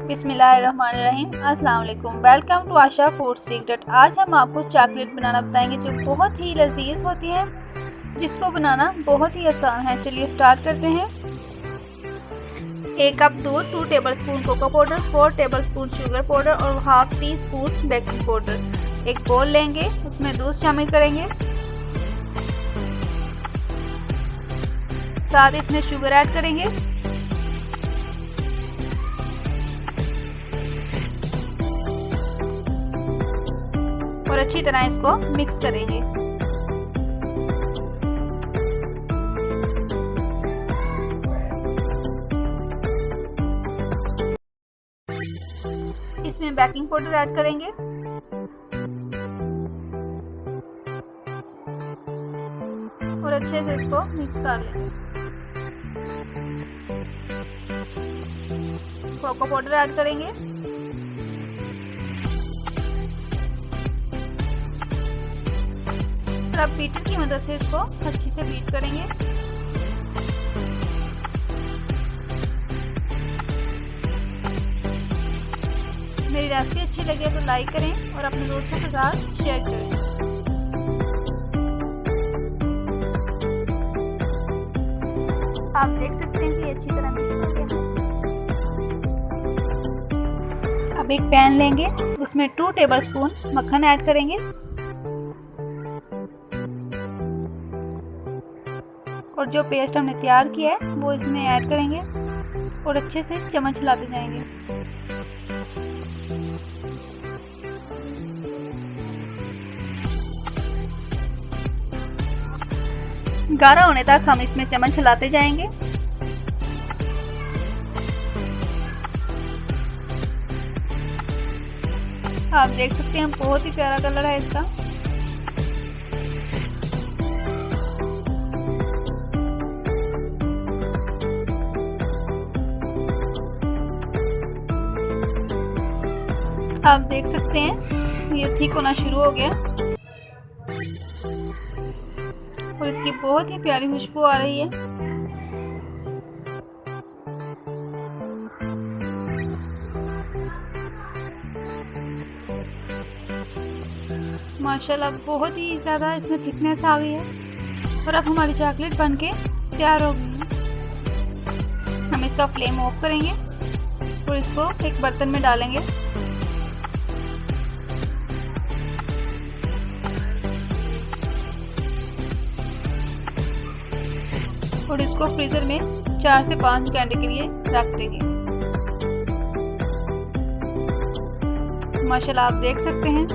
बिस्मिल्लाहिर्रहमानिर्रहीम। अस्सलाम वालेकुम। Welcome to Asha food secret. आज हम आपको चॉकलेट बनाना बताएंगे जो बहुत ही लजीज होती है, जिसको बनाना बहुत ही आसान है। चलिए स्टार्ट करते हैं। 1 कप दूध, 2 tablespoon cocoa powder, 4 tablespoon sugar powder और half teaspoon baking powder. एक बोल लेंगे, उसमें दूध शामिल करेंगे, साथ इसमें शुगर ऐड करेंगे और अच्छी तरह इसको मिक्स करेंगे। इसमें बेकिंग पाउडर ऐड करेंगे और अच्छे से इसको मिक्स कर लेंगे। कोको पाउडर ऐड करेंगे और अब बीटर की मदद से इसको अच्छी से बीट करेंगे। मेरी रेसिपी अच्छी लगे तो लाइक करें और अपने दोस्तों के साथ शेयर करें। आप देख सकते हैं कि ये अच्छी तरह मिक्स हो गया। अब एक पैन लेंगे, उसमें 2 टेबलस्पून मक्खन ऐड करेंगे और जो पेस्ट हमने तैयार किया है वो इसमें ऐड करेंगे और अच्छे से चम्मच हिलाते जाएंगे। गाढ़ा होने तक हम इसमें चम्मच हिलाते जाएंगे। आप देख सकते हैं बहुत ही प्यारा कलर है इसका। आप देख सकते हैं ये थिक होना शुरू हो गया और इसकी बहुत ही प्यारी खुशबू आ रही है। माशाल्लाह बहुत ही ज़्यादा इसमें थिकनेस आ गई है और अब हमारी चॉकलेट बनके तैयार हो गई है। हम इसका फ्लेम ऑफ करेंगे और इसको एक बर्तन में डालेंगे और इसको फ्रीज़र में 4 से 5 घंटे के लिए रख देंगे। माशाल्लाह आप देख सकते हैं